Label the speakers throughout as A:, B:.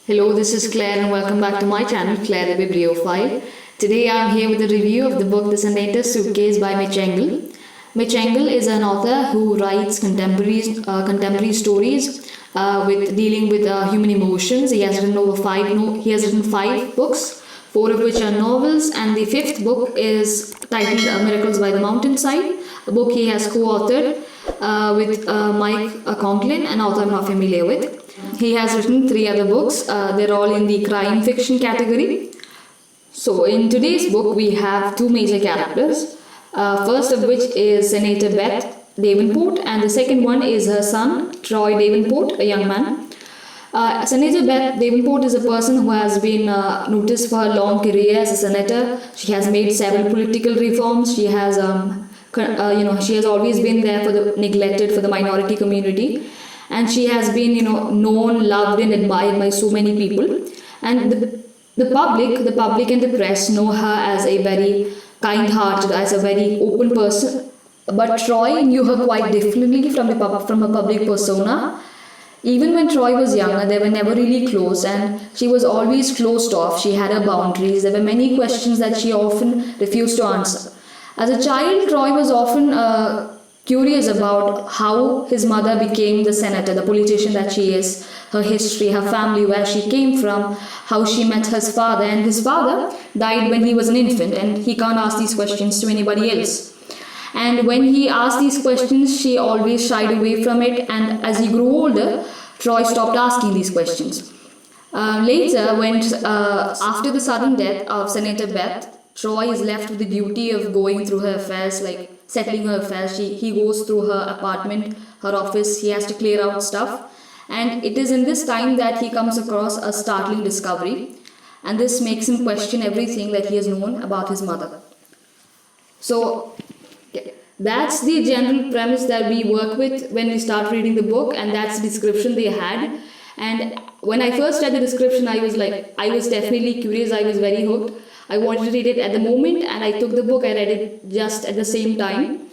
A: Hello, this is Claire and welcome back to my channel, Claire the Bibliophile. Today I am here with a review of the book The Senator's Suitcase by Mitch Engel. Mitch Engel is an author who writes contemporary stories with dealing with human emotions. He has written five books, four of which are novels, and the fifth book is titled Miracles by the Mountainside, a book he has co-authored with Mike Conklin, an author I'm not familiar with. He has written three other books. They're all in the crime fiction category. So in today's book, we have two major characters. First of which is Senator Beth Davenport, and the second one is her son, Troy Davenport, a young man. Senator Beth Davenport is a person who has been noticed for her long career as a senator. She has made several political reforms. She has, she has always been there for the neglected, for the minority community, and she has been, known, loved, and admired by so many people. And the public, and the press know her as a very kind-hearted, as a very open person. But Troy knew her quite differently from her public persona. Even when Troy was younger, they were never really close, and she was always closed off. She had her boundaries. There were many questions that she often refused to answer. As a child, Troy was often curious about how his mother became the senator, the politician that she is, her history, her family, where she came from, how she met his father. And his father died when he was an infant, and he can't ask these questions to anybody else. And when he asked these questions, she always shied away from it. And as he grew older, Troy stopped asking these questions. Later, after the sudden death of Senator Beth, Troy is left with the duty of going through her affairs, like settling her affairs. He goes through her apartment, her office. He has to clear out stuff. And it is in this time that he comes across a startling discovery. And this makes him question everything that he has known about his mother. So that's the general premise that we work with when we start reading the book, and that's the description they had. And when I first read the description, I was definitely curious. I was very hooked. I wanted to read it at the moment, and I took the book. I read it just at the same time,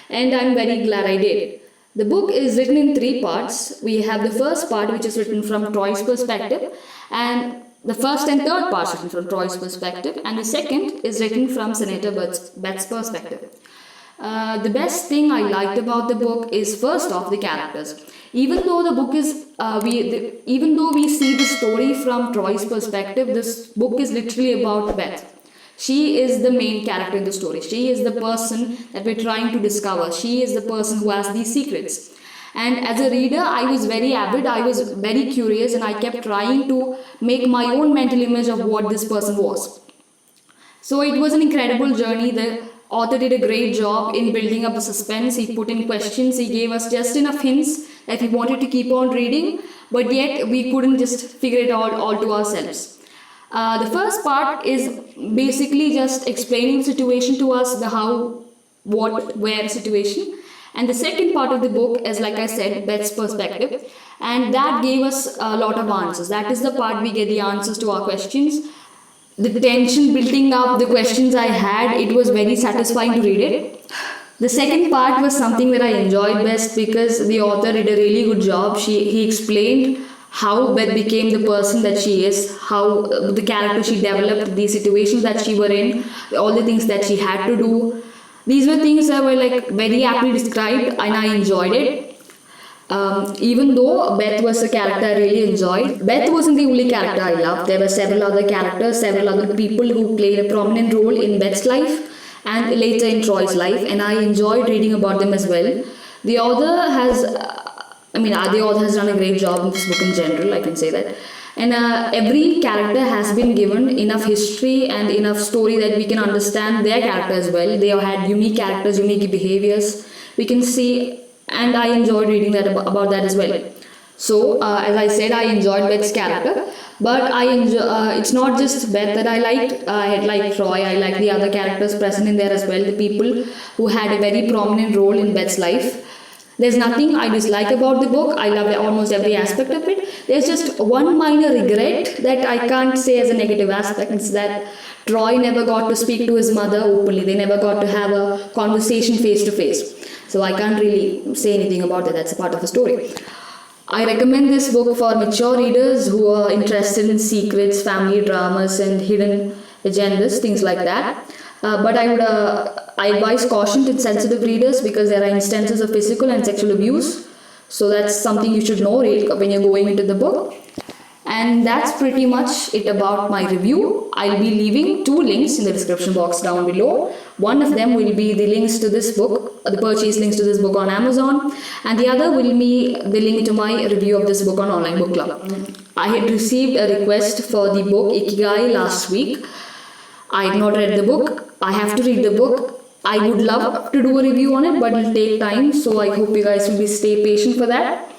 A: and I'm very glad I did. The book is written in three parts. We have the first part, which is written from Troy's perspective, and the first and third parts written from Troy's perspective, and the second is written from Senator Beth's perspective. The best thing I liked about the book is, first off, the characters. Even though the book is, even though we see the story from Troy's perspective, this book is literally about Beth. She is the main character in the story. She is the person that we're trying to discover. She is the person who has these secrets. And as a reader, I was very avid, I was very curious, and I kept trying to make my own mental image of what this person was. So it was an incredible journey. The author did a great job in building up the suspense. He put in questions. He gave us just enough hints that we wanted to keep on reading, but yet we couldn't just figure it all to ourselves. The first part is basically just explaining the situation to us, the how, what, where situation. And the second part of the book is, like I said, Beth's perspective. And that gave us a lot of answers. That is the part we get the answers to our questions. The tension building up, the questions I had, it was very satisfying to read it. The second part was something that I enjoyed best because the author did a really good job. He explained how Beth became the person that she is, how the character she developed, the situations that she were in, all the things that she had to do. These were things that were very aptly described, and I enjoyed it. Even though Beth was a character I really enjoyed, Beth wasn't the only character I loved. There were several other characters, several other people who played a prominent role in Beth's life and later in Troy's life, and I enjoyed reading about them as well. The author has done a great job in this book in general, I can say that. And every character has been given enough history and enough story that we can understand their character as well. They have had unique characters, unique behaviors. We can see, and I enjoyed reading that about that as well. So, as I said, I enjoyed Beth's character, but it's not just Beth that I liked. I liked Troy, I liked the other characters present in there as well, the people who had a very prominent role in Beth's life. There's nothing I dislike about the book. I love almost every aspect of it. There's just one minor regret that I can't say as a negative aspect. It's that Troy never got to speak to his mother openly. They never got to have a conversation face to face. So I can't really say anything about that. That's a part of the story. I recommend this book for mature readers who are interested in secrets, family dramas, and hidden agendas, things like that. But I advise caution to sensitive readers because there are instances of physical and sexual abuse. So that's something you should know when you're going into the book. And that's pretty much it about my review. I'll be leaving 2 links in the description box down below. One of them will be the links to this book, the purchase links to this book on Amazon, and the other will be the link to my review of this book on Online Book Club. I had received a request for the book Ikigai last week. I have not read the book. I have to read the book. I would love to do a review on it, but it'll take time, so I hope you guys will stay patient for that.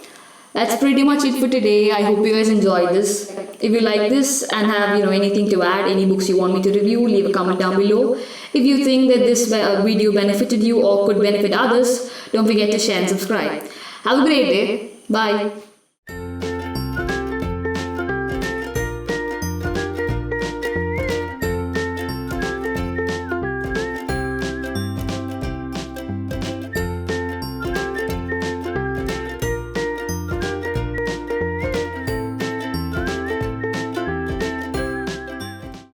A: That's pretty much it for today. I hope you guys enjoyed this. If you like this and have anything to add, any books you want me to review, leave a comment down below. If you think that this video benefited you or could benefit others, don't forget to share and subscribe. Have a great day. Bye.